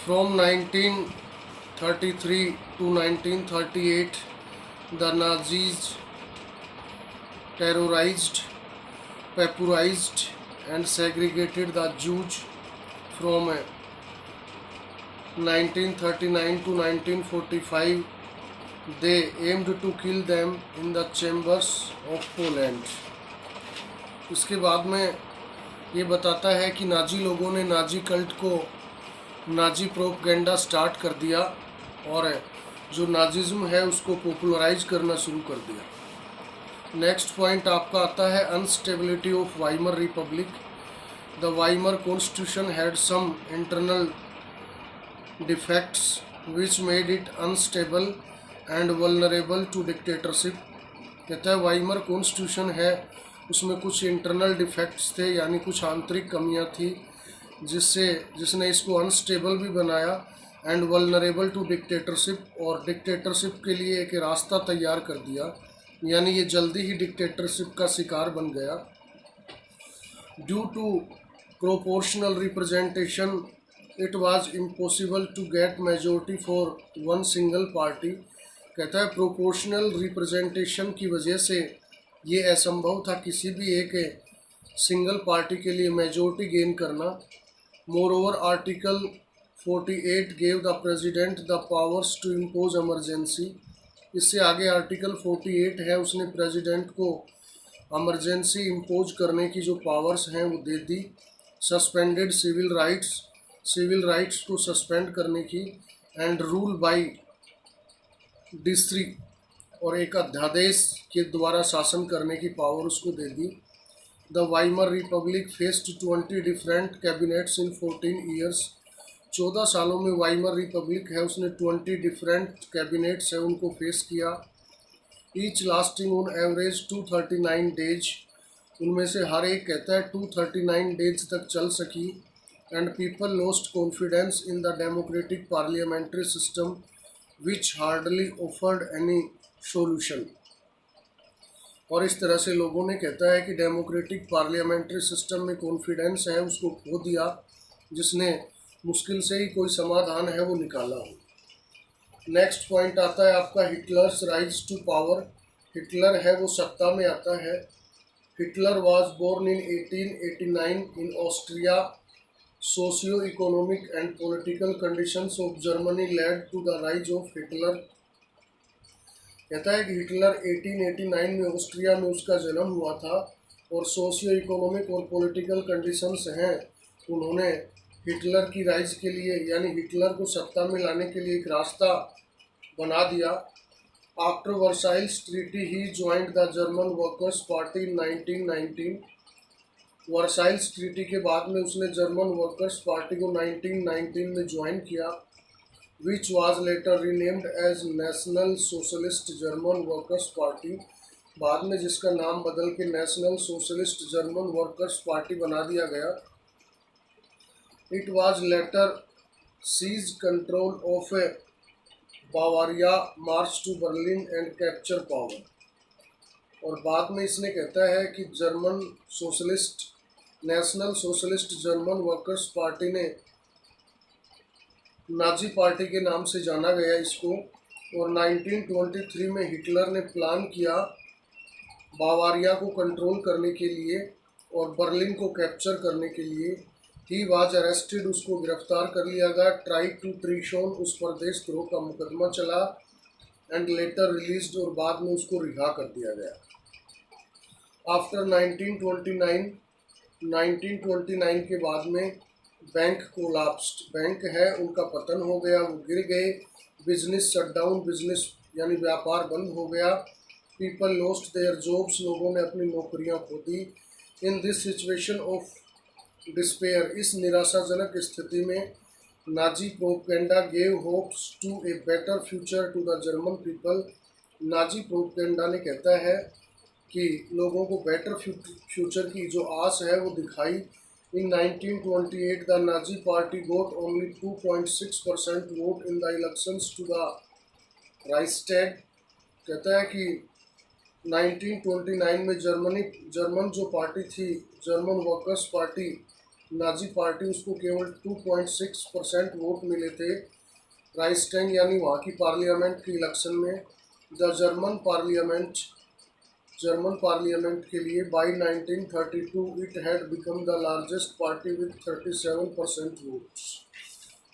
From 1933 to 1938, the Nazis terrorized, pauperized, and segregated the Jews. From 1939 to 1945, they aimed to kill them in the chambers of Poland. इसके बाद में ये बताता है कि Nazi लोगों ने नाजी कल्ट को नाजी प्रोपगेंडा स्टार्ट कर दिया और जो नाजिज्म है उसको पॉपुलराइज करना शुरू कर दिया। नेक्स्ट पॉइंट आपका आता है instability of Weimar Republic. The Weimar constitution had some internal defects which made it unstable and vulnerable to dictatorship. कहता है वाइमर कॉन्स्टिट्यूशन है उसमें कुछ इंटरनल डिफेक्ट्स थे, यानी कुछ आंतरिक कमियां थी जिसने इसको अनस्टेबल भी बनाया एंड वल्नरेबल टू डिक्टेटरशिप, और डिक्टेटरशिप के लिए एक रास्ता तैयार कर दिया, यानी ये जल्दी ही डिक्टेटरशिप का शिकार बन गया। Due to proportional representation it was impossible to get majority for one single party. कहता है प्रोपोर्शनल रिप्रेजेंटेशन की वजह से ये असंभव था किसी भी एक सिंगल पार्टी के लिए मेजोरिटी गेन करना। Moreover article 48 gave the president the powers to impose emergency. इससे आगे आर्टिकल 48 है उसने प्रेसिडेंट को इमरजेंसी इम्पोज करने की जो पावर्स हैं वो दे दी। सस्पेंडेड सिविल राइट्स को सस्पेंड करने की एंड रूल बाय डिक्री, और एक अध्यादेश के द्वारा शासन करने की पावर उसको दे दी। The Weimar Republic faced 20 different cabinets in 14 years. 14 सालों में वाइमर रिपब्लिक है उसने 20 डिफरेंट कैबिनेट्स है उनको फेस किया। Each lasting on average 239 days. उनमें से हर एक कहता है 239 डेज तक चल सकी। And people lost confidence in the democratic parliamentary system which hardly offered any solution. और इस तरह से लोगों ने कहता है कि डेमोक्रेटिक पार्लियामेंट्री सिस्टम में कॉन्फिडेंस है उसको खो दिया, जिसने मुश्किल से ही कोई समाधान है वो निकाला हो। नेक्स्ट पॉइंट आता है आपका Hitler's rise to power. Hitler है वो सत्ता में आता है। Hitler was born in 1889 in Austria. Socio economic and political conditions of Germany led to the rise of Hitler. कहता है कि हिटलर 1889 में ऑस्ट्रिया में उसका जन्म हुआ था और सोशियो इकोनॉमिक और पॉलिटिकल कंडीशंस हैं उन्होंने हिटलर की राइज के लिए यानी हिटलर को सत्ता में लाने के लिए एक रास्ता बना दिया। After Versailles treaty he joint the German Workers party in 1919। Versailles treaty के बाद में उसने जर्मन वर्कर्स पार्टी को 1919 में ज्वाइन किया, which was later renamed as National Socialist German Workers Party. बाद में जिसका नाम बदल के National Socialist German Workers Party बना दिया गया। It was later seize control of Bavaria, march to Berlin and capture power. और बाद में इसने कहता है कि German socialist National Socialist German Workers Party ने नाजी पार्टी के नाम से जाना गया इसको। और 1923 में हिटलर ने प्लान किया बावारिया को कंट्रोल करने के लिए और बर्लिन को कैप्चर करने के लिए। ही वाज अरेस्टेड, उसको गिरफ्तार कर लिया गया। ट्राई टू ट्रीशोन, उस पर देशद्रोह का मुकदमा चला एंड लेटर रिलीज्ड, और बाद में उसको रिहा कर दिया गया। आफ्टर 1929 के बाद में बैंक कोलैप्स्ड, बैंक है उनका पतन हो गया, वो गिर गए। बिजनेस शटडाउन, बिजनेस यानी व्यापार बंद हो गया। पीपल लॉस्ट देयर जॉब्स, लोगों ने अपनी नौकरियां खो दी। In this situation of despair, इस निराशाजनक स्थिति में Nazi propaganda gave hopes to a better future to the German people. Nazi propaganda ने कहता है कि लोगों को बेटर फ्यूचर की जो आस है वो दिखाई। In 1928, the Nazi party got only 2.6% vote in the elections to the Reichstag। कहता है कि 1929 में जर्मन जो पार्टी थी, German Workers party, Nazi party, उसको केवल 2.6% वोट मिले थे राइस्टैंग यानी वहाँ की पार्लियामेंट के इलेक्शन में। द जर्मन पार्लियामेंट के लिए by 1932 it had become the largest party with 37% votes.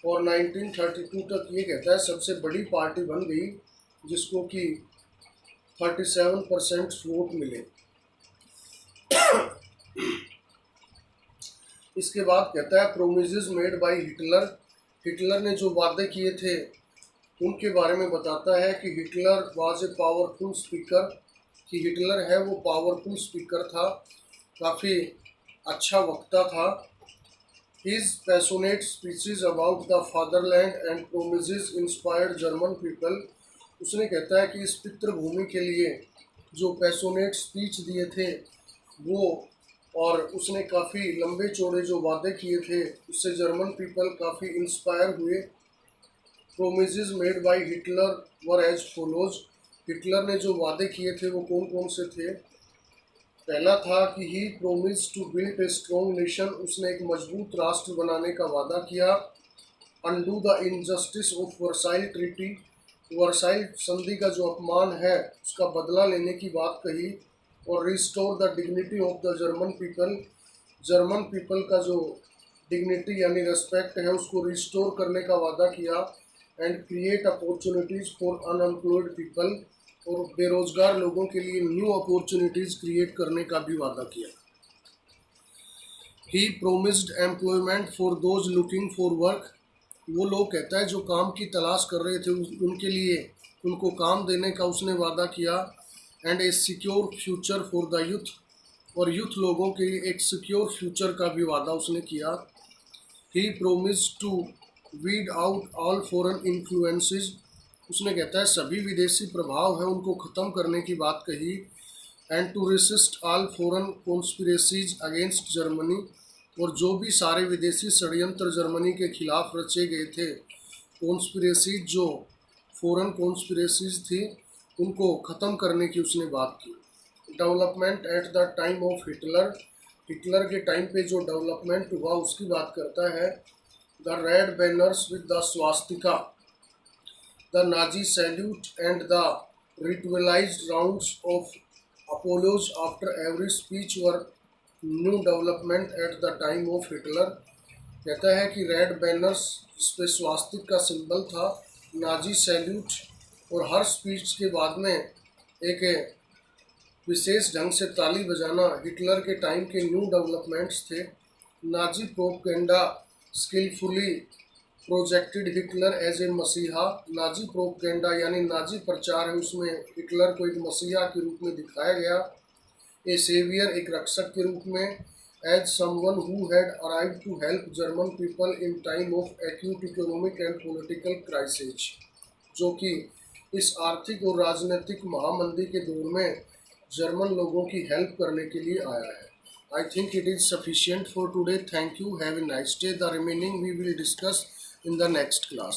और 1932 तक ये कहता है सबसे बड़ी पार्टी बन गई जिसको कि 37% वोट मिले। इसके बाद कहता है promises made by Hitler, Hitler ने जो वादे किए थे उनके बारे में बताता है कि Hitler was a powerful speaker, कि हिटलर है वो पावरफुल स्पीकर था, काफ़ी अच्छा वक्ता था। His passionate speeches about the fatherland and promises inspired German people, उसने कहता है कि इस पितृभूमि के लिए जो पैशनेट स्पीच दिए थे वो, और उसने काफ़ी लंबे चौड़े जो वादे किए थे उससे जर्मन पीपल काफ़ी इंस्पायर हुए। Promises made by Hitler were as follows, Hitler ने जो वादे किए थे वो कौन कौन से थे। पहला था कि he promise to build a strong nation, उसने एक मजबूत राष्ट्र बनाने का वादा किया। Undo the injustice of Versailles treaty, Versailles संधि का जो अपमान है उसका बदला लेने की बात कही। और restore the dignity of the German people का जो डिग्निटी यानी रेस्पेक्ट है उसको रिस्टोर करने का वादा किया। And create opportunities for unemployed people, और बेरोजगार लोगों के लिए न्यू अपॉर्चुनिटीज़ क्रिएट करने का भी वादा किया। He promised employment for those looking for work, वो लोग कहता है जो काम की तलाश कर रहे थे उनके लिए उनको काम देने का उसने वादा किया। And A secure future for the youth, और यूथ लोगों के लिए एक सिक्योर फ्यूचर का भी वादा उसने किया। He promise to weed out all foreign influences, उसने कहता है सभी विदेशी प्रभाव है उनको ख़त्म करने की बात कही। And to resist all foreign conspiracies against Germany, और जो भी सारे विदेशी षड्यंत्र जर्मनी के खिलाफ रचे गए थे, कॉन्स्पिरेसीज जो फॉरेन कॉन्स्पिरेसीज थी उनको ख़त्म करने की उसने बात की। Development at the time of Hitler, Hitler के टाइम पे जो डेवलपमेंट हुआ उसकी बात करता है। The red banners with the swastika, the Nazi salute and the ritualised rounds of applause after every speech were new development at the time of Hitler. कहता है कि रेड बैनर्स इस पे स्वास्तिक का सिंबल था, नाजी सैल्यूट, और हर speech के बाद में एक विशेष ढंग से ताली बजाना हिटलर के टाइम के न्यू डेवलपमेंट्स थे। Nazi propaganda skilfully projected Hitler as a मसीहा, नाजी प्रोपेगेंडा यानी नाजी प्रचार है उसमें हिटलर को एक मसीहा के रूप में दिखाया गया। ए सेवियर, एक रक्षक के रूप में। As someone who had arrived to help German people in time of acute economic and political crisis, जो कि इस आर्थिक और राजनीतिक महामंदी के दौर में जर्मन लोगों की हेल्प करने के लिए आया है। I think it is sufficient for today. Thank you, have a nice day. The remaining we will discuss in the next class.